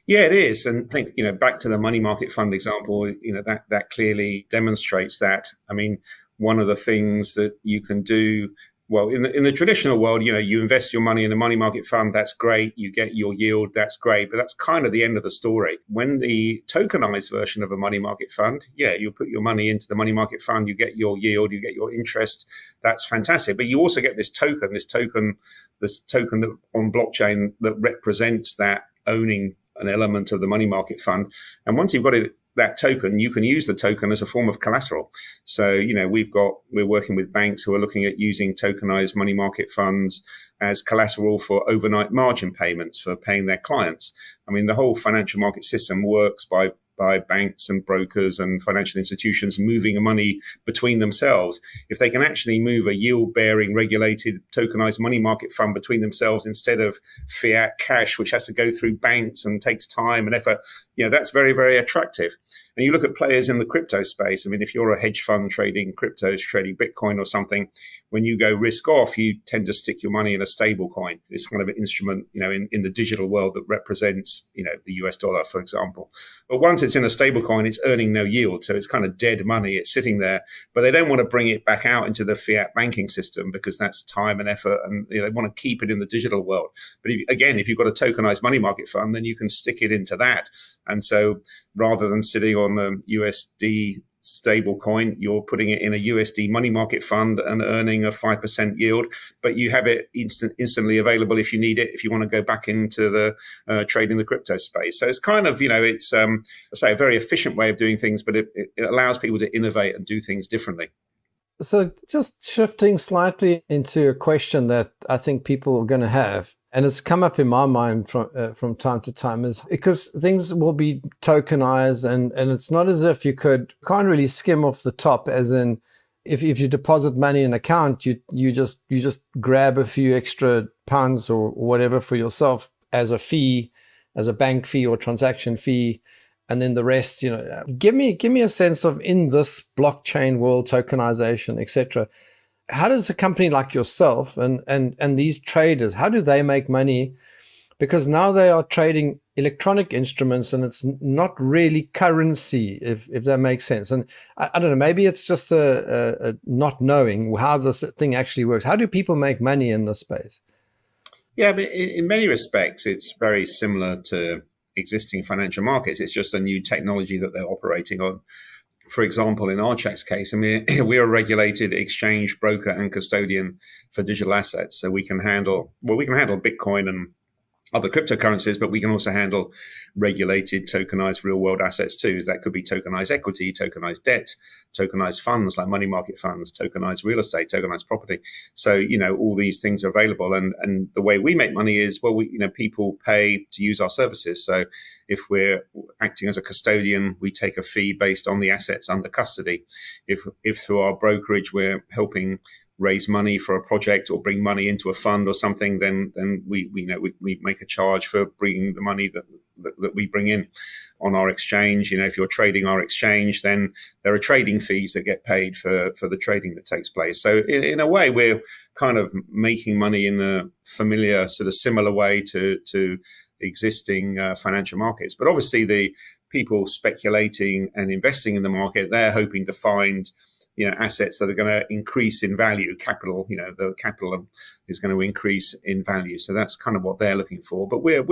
Yeah, it is. And I think, back to the money market fund example, that clearly demonstrates that. I mean, one of the things that you can do, well, in the traditional world, you invest your money in a money market fund, that's great. You get your yield, that's great. But that's kind of the end of the story. When the tokenized version of a money market fund, you put your money into the money market fund, you get your yield, you get your interest. That's fantastic. But you also get this token that on blockchain that represents that owning an element of the money market fund. And once you've got that token, you can use the token as a form of collateral. So, we're working with banks who are looking at using tokenized money market funds as collateral for overnight margin payments for paying their clients. I mean, the whole financial market system works by banks and brokers and financial institutions moving money between themselves. If they can actually move a yield-bearing, regulated, tokenized money market fund between themselves instead of fiat cash, which has to go through banks and takes time and effort, that's very, very attractive. And you look at players in the crypto space. I mean, if you're a hedge fund trading cryptos, trading Bitcoin or something, when you go risk off, you tend to stick your money in a stable coin. It's kind of an instrument, in the digital world that represents, the US dollar, for example. But once it's in a stable coin, it's earning no yield. So it's kind of dead money. It's sitting there, but they don't want to bring it back out into the fiat banking system because that's time and effort, and they want to keep it in the digital world. But if you've got a tokenized money market fund, then you can stick it into that. And so rather than sitting on USD stable coin, you're putting it in a USD money market fund and earning a 5% yield, but you have it instantly available if you need it, if you want to go back into the trading the crypto space. So it's kind of, it's, I say, a very efficient way of doing things, but it allows people to innovate and do things differently. So just shifting slightly into a question that I think people are going to have, and it's come up in my mind from time to time, is because things will be tokenized, and it's not as if can't really skim off the top, as in if you deposit money in an account, you just grab a few extra pounds or whatever for yourself as a fee, as a bank fee or transaction fee. And then the rest, give me a sense of, in this blockchain world, tokenization, etc. How does a company like yourself and these traders, how do they make money? Because now they are trading electronic instruments, and it's not really currency, if that makes sense. And I don't know, maybe it's just a not knowing how this thing actually works. How do people make money in this space? Yeah, but in many respects, it's very similar to existing financial markets. It's just a new technology that they're operating on. For example, in Archax's case, we are a regulated exchange, broker, and custodian for digital assets. So we can handle Bitcoin and other cryptocurrencies, but we can also handle regulated tokenized real world assets too. That could be tokenized equity, tokenized debt, tokenized funds like money market funds, tokenized real estate, tokenized property. So, all these things are available. And the way we make money is, people pay to use our services. So if we're acting as a custodian, we take a fee based on the assets under custody. If through our brokerage, we're helping raise money for a project or bring money into a fund or something, then we make a charge for bringing the money that we bring in on our exchange. If you're trading our exchange, then there are trading fees that get paid for the trading that takes place. So in a way, we're kind of making money in the familiar, sort of similar way to existing financial markets. But obviously, the people speculating and investing in the market, they're hoping to find assets that are going to increase in value, capital, the capital is going to increase in value. So that's kind of what they're looking for. But we're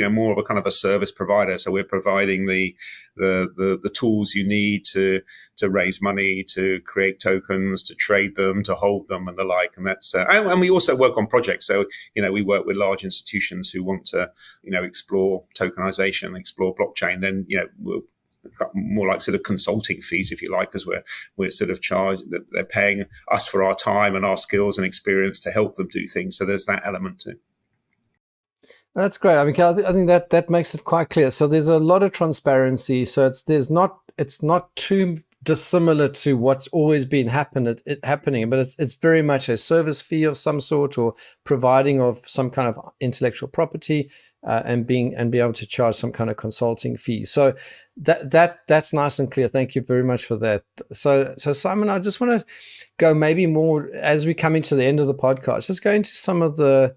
more of a kind of a service provider. So we're providing the tools you need to raise money, to create tokens, to trade them, to hold them, and the like. And that's and we also work on projects. So we work with large institutions who want to explore tokenization, explore blockchain. Then we'll more like sort of consulting fees, if you like, because we're sort of charged that they're paying us for our time and our skills and experience to help them do things. So there's that element too. That's great. I think that makes it quite clear. So there's a lot of transparency. So it's not too dissimilar to what's always been happening, but it's very much a service fee of some sort, or providing of some kind of intellectual property, and be able to charge some kind of consulting fee. So that's nice and clear. Thank you very much for that. So Simon, I just want to go maybe more, as we come into the end of the podcast, just go into some of the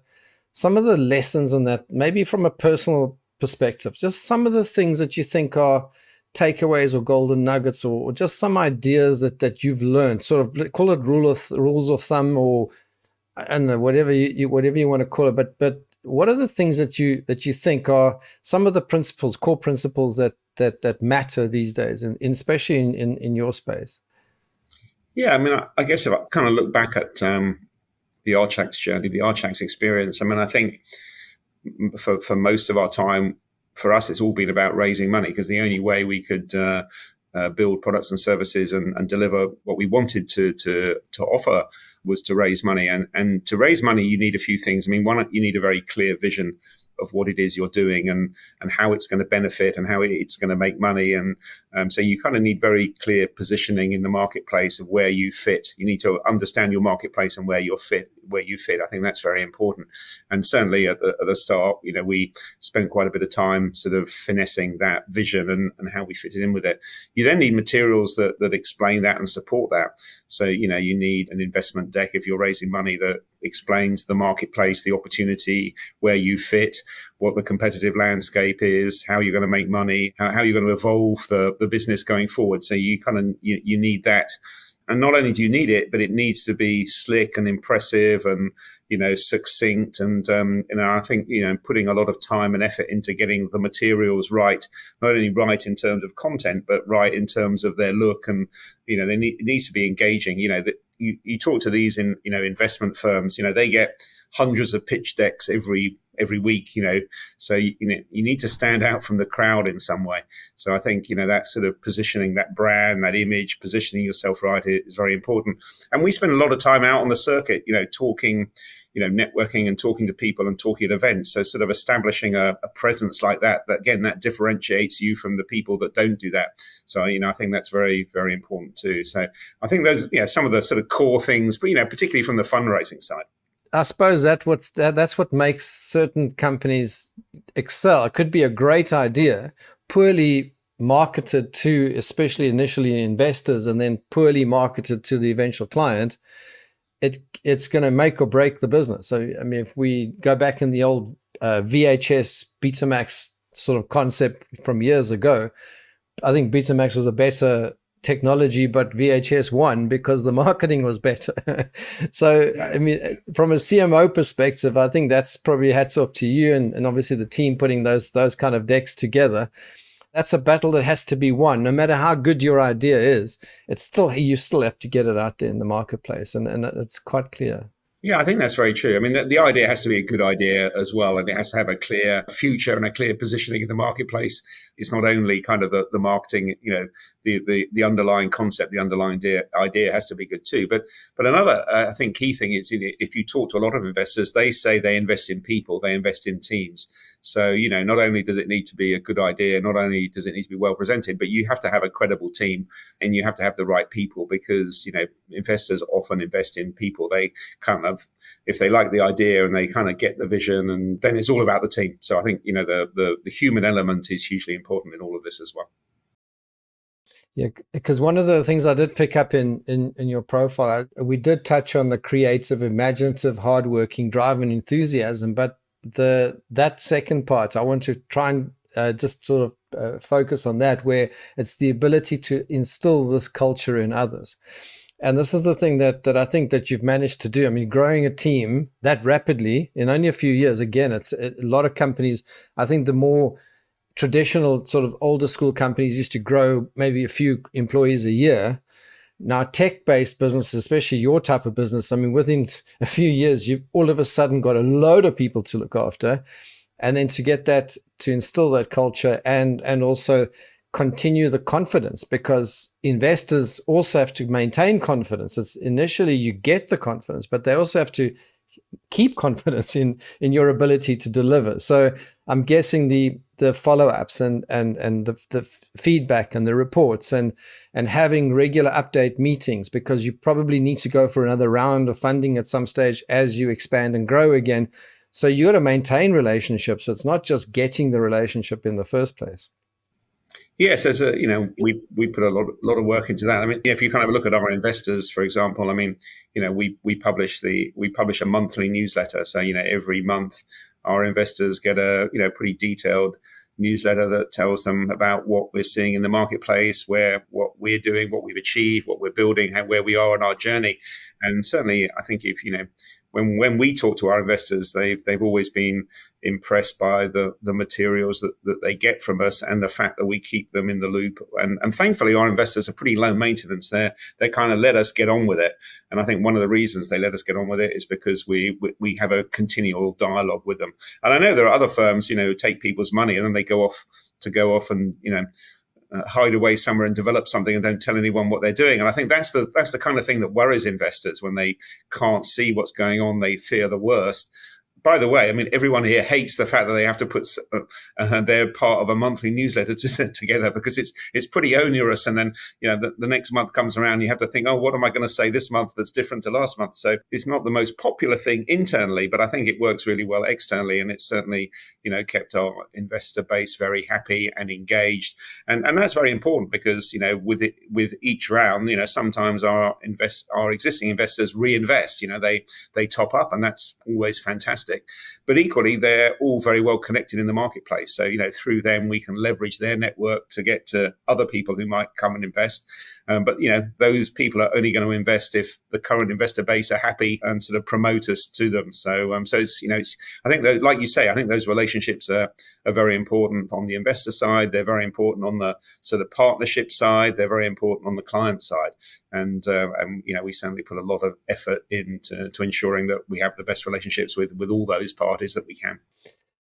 lessons in that, maybe from a personal perspective, just some of the things that you think are takeaways or golden nuggets, or just some ideas that you've learned, sort of call it rules of thumb, or I don't know, whatever you want to call it. But what are the things that you think are some of the core principles that matter these days, and especially in your space? Yeah, I guess if I kind of look back at the Archax journey, the Archax experience, I think for most of our time, for us, it's all been about raising money, because the only way we could build products and services and deliver what we wanted to offer was to raise money. And to raise money, you need a few things. One, you need a very clear vision of what it is you're doing and how it's going to benefit and how it's going to make money. And so you kind of need very clear positioning in the marketplace of where you fit. You need to understand your marketplace and where you fit. I think that's very important. And certainly at the start, we spent quite a bit of time sort of finessing that vision and how we fit it in with it. You then need materials that explain that and support that. So, you need an investment deck if you're raising money that explains the marketplace, the opportunity, where you fit, what the competitive landscape is, how you're going to make money, how you're going to evolve the business going forward. So you need that. And not only do you need it, but it needs to be slick and impressive and, succinct, and I think putting a lot of time and effort into getting the materials right, not only right in terms of content, but right in terms of their look, and it needs to be engaging. That you talk to these investment firms, they get hundreds of pitch decks every week, so you need to stand out from the crowd in some way. So I think that sort of positioning, that brand, that image, positioning yourself right is very important. And we spend a lot of time out on the circuit, talking, networking and talking to people and talking at events. So sort of establishing a presence like that again, that differentiates you from the people that don't do that. So I think that's very, very important too. So I think those some of the sort of core things, but particularly from the fundraising side. I suppose that's what makes certain companies excel. It could be a great idea, poorly marketed to, especially initially, investors, and then poorly marketed to the eventual client. It's going to make or break the business. So, I mean, if we go back in the old VHS Betamax sort of concept from years ago, I think Betamax was a better technology, but VHS won because the marketing was better. So, I mean, from a CMO perspective, I think that's probably hats off to you and obviously the team putting those kind of decks together. That's a battle that has to be won. No matter how good your idea is, you still have to get it out there in the marketplace, and it's quite clear. Yeah, I think that's very true. I mean, the idea has to be a good idea as well, and it has to have a clear future and a clear positioning in the marketplace. It's not only kind of the marketing, the underlying concept, the underlying idea has to be good too. But another, I think, key thing is if you talk to a lot of investors, they say they invest in people, they invest in teams. So, not only does it need to be a good idea, not only does it need to be well presented, but you have to have a credible team and you have to have the right people because, investors often invest in people. They kind of, if they like the idea and they kind of get the vision, and then it's all about the team. So I think, the human element is hugely important in all of this as well. Yeah, because one of the things I did pick up in your profile, we did touch on the creative, imaginative, hardworking, drive and enthusiasm, but that second part, I want to try and just sort of focus on that, where it's the ability to instill this culture in others. And this is the thing that I think that you've managed to do. I mean, growing a team that rapidly in only a few years, again, it's a lot of companies, I think the more traditional sort of older school companies used to grow maybe a few employees a year. Now, tech-based businesses, especially your type of business, I mean, within a few years, you've all of a sudden got a load of people to look after. And then to get that, to instill that culture and also continue the confidence, because investors also have to maintain confidence. It's initially you get the confidence, but they also have to keep confidence in your ability to deliver. So I'm guessing the follow-ups and the feedback and the reports and having regular update meetings, because you probably need to go for another round of funding at some stage as you expand and grow again. So you got to maintain relationships. So it's not just getting the relationship in the first place. Yes, we put a lot of work into that. I mean, if you kind of look at our investors, for example, I mean, we publish a monthly newsletter. So every month our investors get a pretty detailed newsletter that tells them about what we're seeing in the marketplace, what we're doing, what we've achieved, what we're building, where we are on our journey. And certainly, I think if when we talk to our investors, they've always been impressed by the materials that they get from us and the fact that we keep them in the loop. And thankfully, our investors are pretty low maintenance. They kind of let us get on with it. And I think one of the reasons they let us get on with it is because we have a continual dialogue with them. And I know there are other firms, who take people's money and then they go off and, hide away somewhere and develop something and don't tell anyone what they're doing. And I think that's the kind of thing that worries investors when they can't see what's going on. They fear the worst. By the way, I mean, everyone here hates the fact that they have to put their part of a monthly newsletter together, because it's pretty onerous. And then, the next month comes around, you have to think, oh, what am I going to say this month that's different to last month? So it's not the most popular thing internally, but I think it works really well externally. And it's certainly, kept our investor base very happy and engaged. And that's very important because, with each round, sometimes our existing investors reinvest, they top up, and that's always fantastic. But equally, they're all very well connected in the marketplace. So, through them, we can leverage their network to get to other people who might come and invest. But those people are only going to invest if the current investor base are happy and sort of promote us to them. So it's I think that, like you say, I think those relationships are very important on the investor side. They're very important on the sort of partnership side. They're very important on the client side. And we certainly put a lot of effort into ensuring that we have the best relationships with all those parties that we can.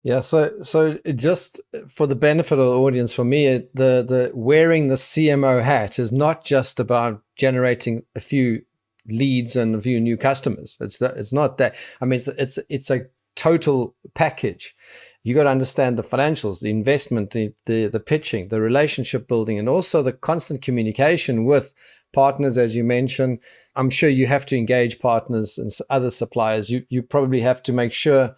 Yeah, so just for the benefit of the audience, for me, the wearing the CMO hat is not just about generating a few leads and a few new customers. It's not that. I mean, it's a total package. You got to understand the financials, the investment, the pitching, the relationship building, and also the constant communication with partners, as you mentioned. I'm sure you have to engage partners and other suppliers. You probably have to make sure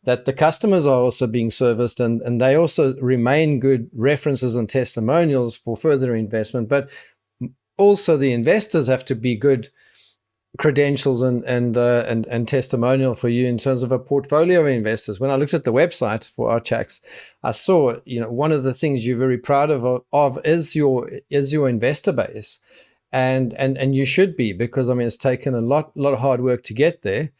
that the customers are also being serviced and they also remain good references and testimonials for further investment. But also the investors have to be good credentials and testimonial for you in terms of a portfolio of investors. When I looked at the website for Archax, I saw, one of the things you're very proud of is your investor base. And you should be, because it's taken a lot of hard work to get there.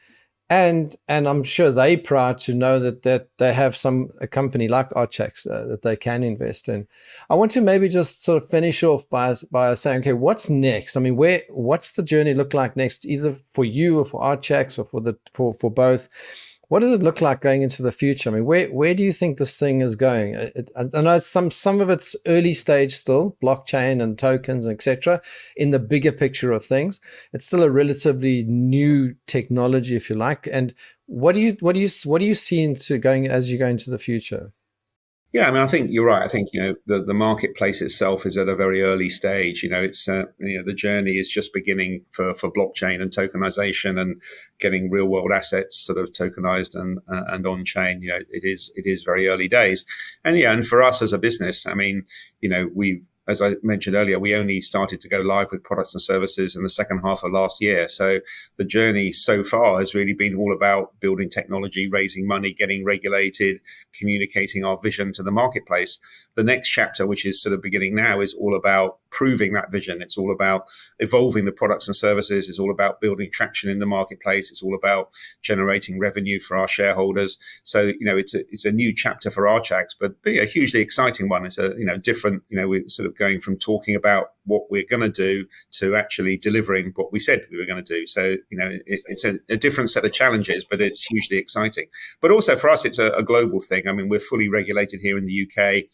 And I'm sure they're proud to know that they have a company like Archax that they can invest in. I want to maybe just sort of finish off by saying, okay, what's next? What's the journey look like next, either for you or for Archax or for both? What does it look like going into the future? Where do you think this thing is going? I know some of it's early stage still, blockchain and tokens, etc. In the bigger picture of things, it's still a relatively new technology, if you like. And what do you see as you go into the future? Yeah, I think you're right. I think the marketplace itself is at a very early stage. It's the journey is just beginning for blockchain and tokenization and getting real world assets sort of tokenized and on chain. It is very early days, and for us as a business, we. As I mentioned earlier, we only started to go live with products and services in the second half of last year. So the journey so far has really been all about building technology, raising money, getting regulated, communicating our vision to the marketplace. The next chapter, which is sort of beginning now, is all about proving that vision. It's all about evolving the products and services. It's all about building traction in the marketplace. It's all about generating revenue for our shareholders. So, it's a new chapter for Archax, but a hugely exciting one. It's a, different, we're sort of going from talking about what we're going to do to actually delivering what we said we were going to do. So, it's a different set of challenges, but it's hugely exciting. But also for us, it's a global thing. We're fully regulated here in the UK.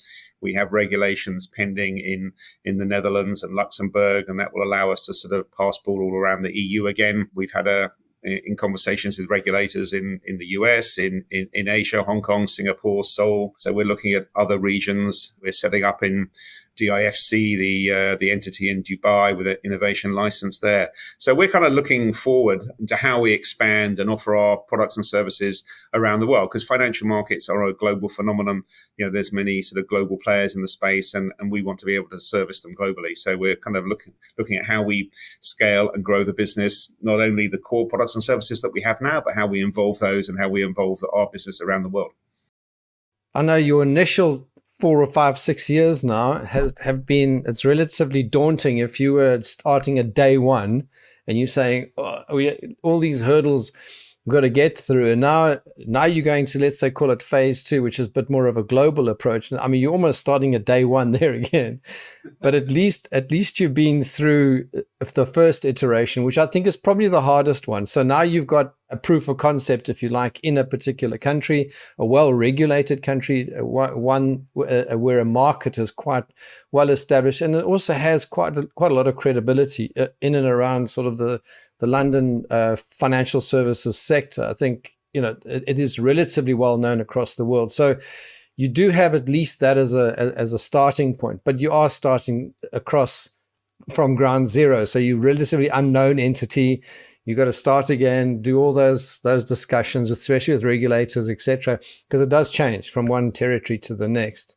We have regulations pending in the Netherlands and Luxembourg, and that will allow us to sort of passport all around the EU again. We've had in conversations with regulators in the US, in Asia, Hong Kong, Singapore, Seoul. So we're looking at other regions. We're setting up in DIFC, the entity in Dubai, with an innovation license there. So we're kind of looking forward to how we expand and offer our products and services around the world, because financial markets are a global phenomenon. There's many sort of global players in the space, and we want to be able to service them globally. So we're kind of looking at how we scale and grow the business, not only the core products and services that we have now, but how we involve those and how we involve our business around the world. I know your initial 4 or 5, 6 years now have been, it's relatively daunting if you were starting at day one and you're saying, all these hurdles we've got to get through. And now you're going to, let's say, call it phase 2, which is a bit more of a global approach. You're almost starting at day one there again, but at least you've been through the first iteration, which I think is probably the hardest one. So now you've got a proof of concept, if you like, in a particular country, a well-regulated country, one where a market is quite well established, and it also has quite a lot of credibility in and around sort of the London financial services sector. I think it is relatively well known across the world. So you do have at least that as a starting point, but you are starting across from ground zero. So you're relatively unknown entity. You got to start again, do all those discussions, especially with regulators, etc., because it does change from one territory to the next.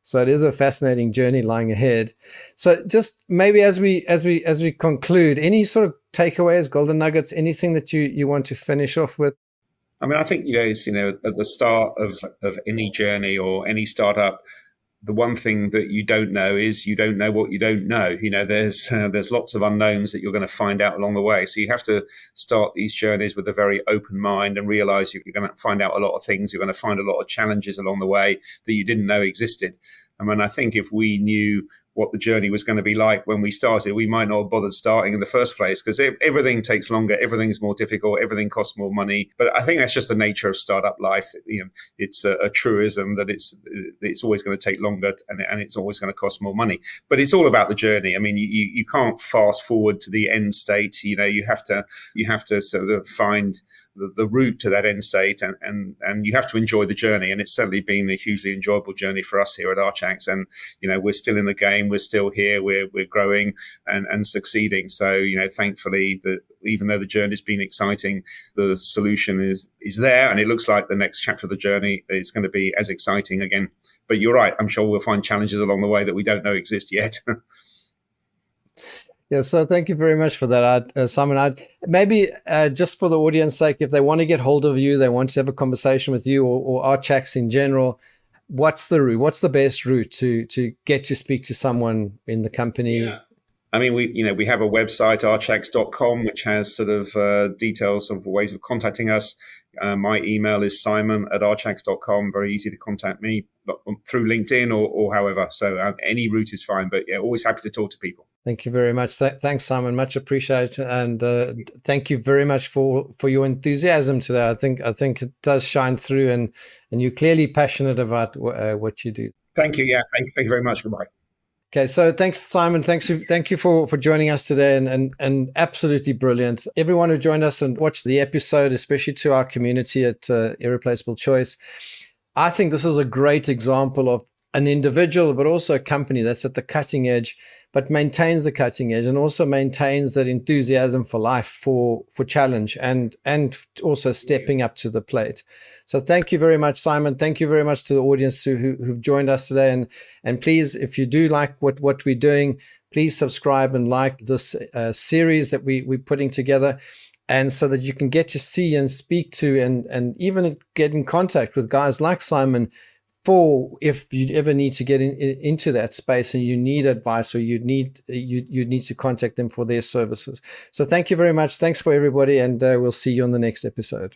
So it is a fascinating journey lying ahead. So just maybe as we conclude, any sort of takeaways, golden nuggets, anything that you want to finish off with? I think, it's, at the start of any journey or any startup, the one thing that you don't know is you don't know what you don't know. There's lots of unknowns that you're going to find out along the way. So you have to start these journeys with a very open mind and realize you're going to find out a lot of things. You're going to find a lot of challenges along the way that you didn't know existed. I mean, I think if we knew what the journey was going to be like when we started, we might not have bothered starting in the first place, because everything takes longer, everything's more difficult, everything costs more money. But I think that's just the nature of startup life. It's a truism that it's always going to take longer and it's always going to cost more money. But it's all about the journey. I mean, you can't fast forward to the end state. You have to sort of find the route to that end state, and you have to enjoy the journey. And it's certainly been a hugely enjoyable journey for us here at Archax. And we're still in the game, we're still here, we're growing and succeeding. So thankfully, that even though the journey's been exciting, the solution is there, and it looks like the next chapter of the journey is going to be as exciting again. But you're right, I'm sure we'll find challenges along the way that we don't know exist yet. Yeah, so thank you very much for that, Simon. Maybe just for the audience's sake, if they want to get hold of you, they want to have a conversation with you or Archax in general, what's the route? What's the best route to get to speak to someone in the company? Yeah. I mean, we have a website, archax.com, which has sort of details of ways of contacting us. My email is simon@archax.com. Very easy to contact me through LinkedIn or however. So any route is fine. But yeah, always happy to talk to people. Thank you very much. Thanks, Simon. Much appreciated. And thank you very much for your enthusiasm today. I think it does shine through, and you're clearly passionate about what you do. Thank you. Yeah, thank you very much. Goodbye. Okay, so thanks, Simon. Thank you for joining us today, and absolutely brilliant. Everyone who joined us and watched the episode, especially to our community at Irreplaceable Choice, I think this is a great example of an individual, but also a company that's at the cutting edge, but maintains the cutting edge and also maintains that enthusiasm for life, for challenge, and also stepping up to the plate. So thank you very much, Simon. Thank you very much to the audience who've joined us today. And please, if you do like what we're doing, please subscribe and like this series that we're putting together, and so that you can get to see and speak to and even get in contact with guys like Simon, for if you ever need to get into that space and you need advice, or you need to contact them for their services. So thank you very much. Thanks for everybody, and we'll see you on the next episode.